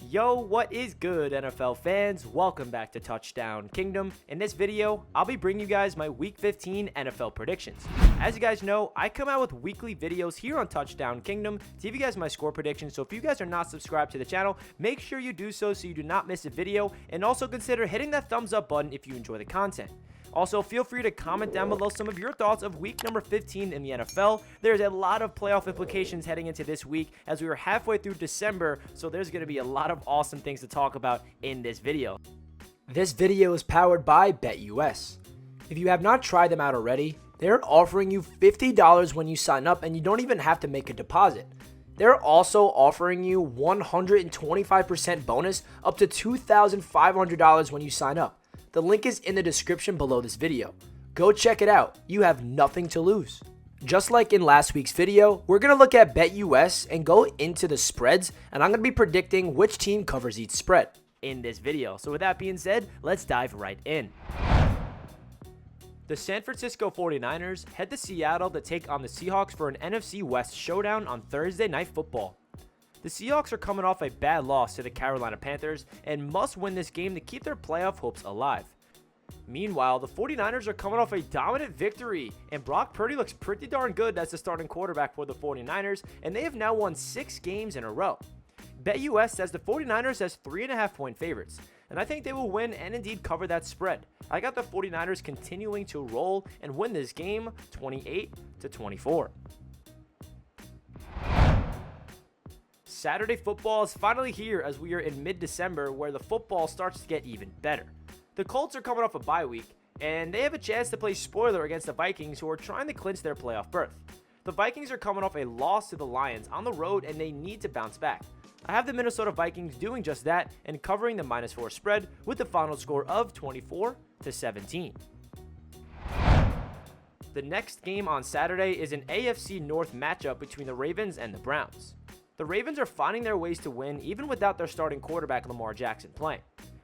Yo, what is good, NFL fans? Welcome back to Touchdown Kingdom. In this video, I'll be bringing you guys my Week 15 NFL predictions. As you guys know, I come out with weekly videos here on Touchdown Kingdom to give you guys my score predictions. So if you guys are not subscribed to the channel, make sure you do so you do not miss a video. And also consider hitting that thumbs up button if you enjoy the content. Also, feel free to comment down below some of your thoughts of week number 15 in the NFL. There's a lot of playoff implications heading into this week as we are halfway through December, so there's going to be a lot of awesome things to talk about in this video. This video is powered by BetUS. If you have not tried them out already, they're offering you $50 when you sign up and you don't even have to make a deposit. They're also offering you 125% bonus up to $2,500 when you sign up. The link is in the description below this video. Go check it out. You have nothing to lose. Just like in last week's video, we're going to look at BetUS and go into the spreads, and I'm going to be predicting which team covers each spread in this video. So with that being said, let's dive right in. The San Francisco 49ers head to Seattle to take on the Seahawks for an NFC West showdown on Thursday Night Football. The Seahawks are coming off a bad loss to the Carolina Panthers and must win this game to keep their playoff hopes alive. Meanwhile, the 49ers are coming off a dominant victory, and Brock Purdy looks pretty darn good as the starting quarterback for the 49ers, and they have now won 6 games in a row. BetUS says the 49ers as 3.5-point favorites, and I think they will win and indeed cover that spread. I got the 49ers continuing to roll and win this game 28-24. Saturday football is finally here as we are in mid-December where the football starts to get even better. The Colts are coming off a bye week, and they have a chance to play spoiler against the Vikings, who are trying to clinch their playoff berth. The Vikings are coming off a loss to the Lions on the road, and they need to bounce back. I have the Minnesota Vikings doing just that and covering the -4 spread with the final score of 24-17. The next game on Saturday is an AFC North matchup between the Ravens and the Browns. The Ravens are finding their ways to win even without their starting quarterback Lamar Jackson playing.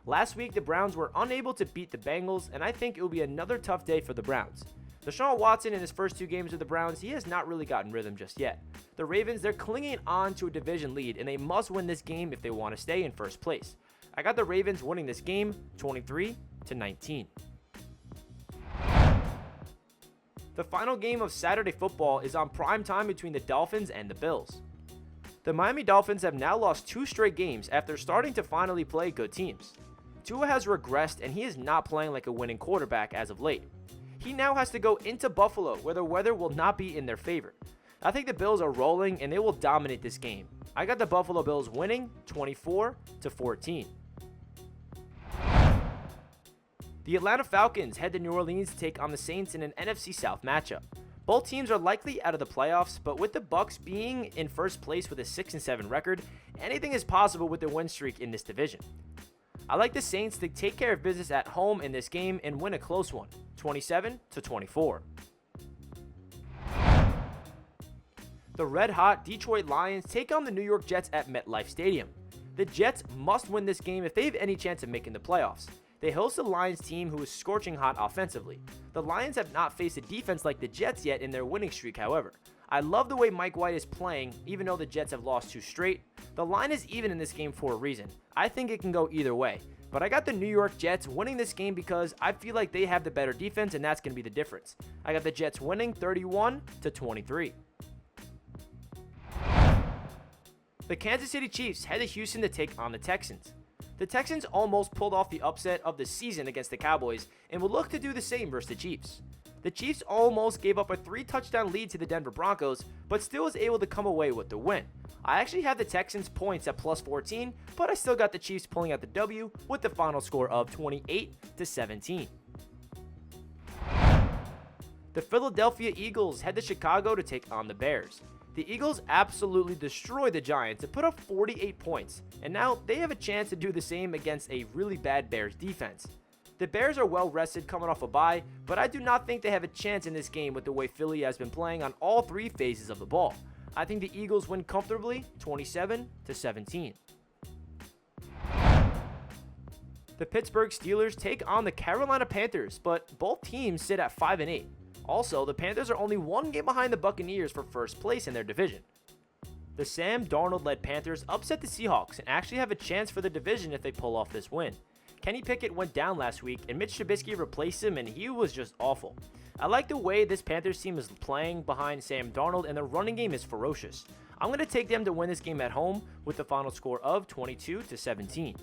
Last week, the Browns were unable to beat the Bengals, and I think it will be another tough day for the Browns. Deshaun Watson in his first 2 games with the Browns, he has not really gotten rhythm just yet. The Ravens, they're clinging on to a division lead, and they must win this game if they want to stay in first place. I got the Ravens winning this game 23-19. The final game of Saturday football is on prime time between the Dolphins and the Bills. The Miami Dolphins have now lost 2 straight games after starting to finally play good teams. Tua has regressed and he is not playing like a winning quarterback as of late. He now has to go into Buffalo where the weather will not be in their favor. I think the Bills are rolling and they will dominate this game. I got the Buffalo Bills winning 24-14. The Atlanta Falcons head to New Orleans to take on the Saints in an NFC South matchup. Both teams are likely out of the playoffs, but with the Bucs being in first place with a 6-7 record, anything is possible with their win streak in this division. I like the Saints to take care of business at home in this game and win a close one, 27-24. The red-hot Detroit Lions take on the New York Jets at MetLife Stadium. The Jets must win this game if they have any chance of making the playoffs. They host the Lions team who is scorching hot offensively. The Lions have not faced a defense like the Jets yet in their winning streak, however. I love the way Mike White is playing, even though the Jets have lost 2 straight. The line is even in this game for a reason. I think it can go either way. But I got the New York Jets winning this game because I feel like they have the better defense, and that's going to be the difference. I got the Jets winning 31-23. The Kansas City Chiefs head to Houston to take on the Texans. The Texans almost pulled off the upset of the season against the Cowboys and will look to do the same versus the Chiefs. The Chiefs almost gave up a 3-touchdown lead to the Denver Broncos, but still was able to come away with the win. I actually have the Texans points at +14, but I still got the Chiefs pulling out the W with the final score of 28-17. The Philadelphia Eagles head to Chicago to take on the Bears. The Eagles absolutely destroyed the Giants and put up 48 points, and now they have a chance to do the same against a really bad Bears defense. The Bears are well rested coming off a bye, but I do not think they have a chance in this game with the way Philly has been playing on all 3 phases of the ball. I think the Eagles win comfortably 27-17. The Pittsburgh Steelers take on the Carolina Panthers, but both teams sit at 5-8. Also, the Panthers are only 1 game behind the Buccaneers for first place in their division. The Sam Darnold-led Panthers upset the Seahawks and actually have a chance for the division if they pull off this win. Kenny Pickett went down last week and Mitch Trubisky replaced him and he was just awful. I like the way this Panthers team is playing behind Sam Darnold and the running game is ferocious. I'm going to take them to win this game at home with the final score of 22-17.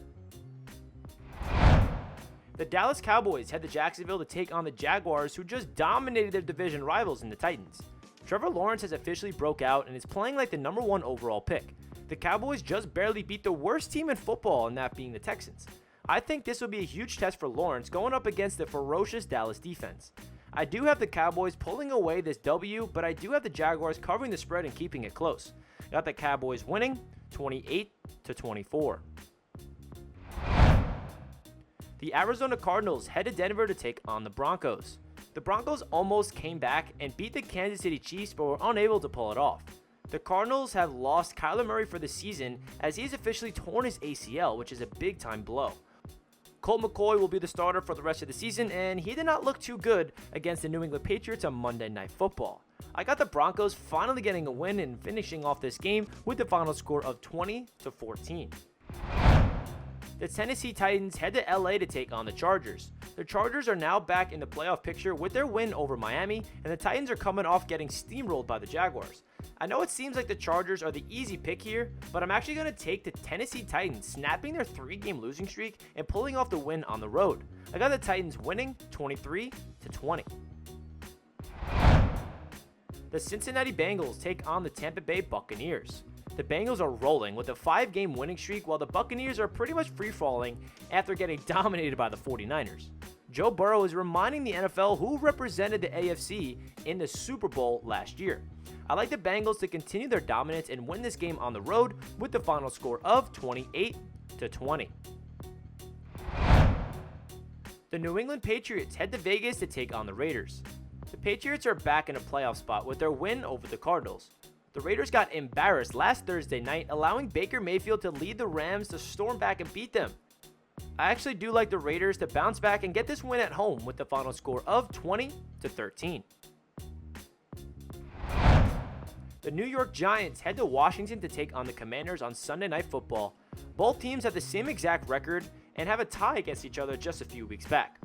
The Dallas Cowboys head to Jacksonville to take on the Jaguars, who just dominated their division rivals in the Titans. Trevor Lawrence has officially broke out and is playing like the #1 overall pick. The Cowboys just barely beat the worst team in football, and that being the Texans. I think this will be a huge test for Lawrence going up against the ferocious Dallas defense. I do have the Cowboys pulling away this W, but I do have the Jaguars covering the spread and keeping it close. Got the Cowboys winning 28-24. The Arizona Cardinals head to Denver to take on the Broncos. The Broncos almost came back and beat the Kansas City Chiefs but were unable to pull it off. The Cardinals have lost Kyler Murray for the season as he's officially torn his ACL, which is a big time blow. Colt McCoy will be the starter for the rest of the season, and he did not look too good against the New England Patriots on Monday Night Football. I got the Broncos finally getting a win and finishing off this game with the final score of 20-14. The Tennessee Titans head to LA to take on the Chargers. The Chargers are now back in the playoff picture with their win over Miami, and the Titans are coming off getting steamrolled by the Jaguars. I know it seems like the Chargers are the easy pick here, but I'm actually going to take the Tennessee Titans snapping their 3-game losing streak and pulling off the win on the road. I got the Titans winning 23-20. The Cincinnati Bengals take on the Tampa Bay Buccaneers. The Bengals are rolling with a 5-game winning streak while the Buccaneers are pretty much free-falling after getting dominated by the 49ers. Joe Burrow is reminding the NFL who represented the AFC in the Super Bowl last year. I like the Bengals to continue their dominance and win this game on the road with the final score of 28-20. The New England Patriots head to Vegas to take on the Raiders. The Patriots are back in a playoff spot with their win over the Cardinals. The Raiders got embarrassed last Thursday night, allowing Baker Mayfield to lead the Rams to storm back and beat them. I actually do like the Raiders to bounce back and get this win at home with the final score of 20-13. The New York Giants head to Washington to take on the Commanders on Sunday Night Football. Both teams have the same exact record and have a tie against each other just a few weeks back.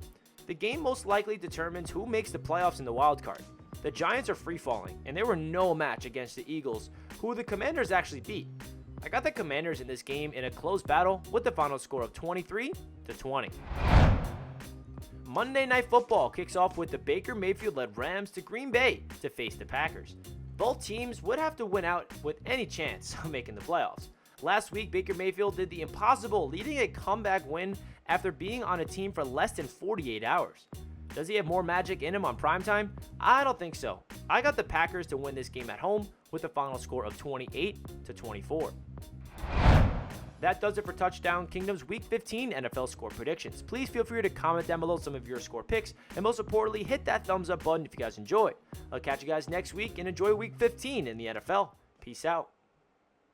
The game most likely determines who makes the playoffs in the wild card. The Giants are free-falling, and they were no match against the Eagles, who the Commanders actually beat. I got the Commanders in this game in a close battle with the final score of 23-20. Monday Night Football kicks off with the Baker Mayfield-led Rams to Green Bay to face the Packers. Both teams would have to win out with any chance of making the playoffs. Last week, Baker Mayfield did the impossible, leading a comeback win after being on a team for less than 48 hours. Does he have more magic in him on primetime? I don't think so. I got the Packers to win this game at home with a final score of 28-24. That does it for Touchdown Kingdom's Week 15 NFL score predictions. Please feel free to comment down below some of your score picks, and most importantly, hit that thumbs up button if you guys enjoy. I'll catch you guys next week and enjoy Week 15 in the NFL. Peace out.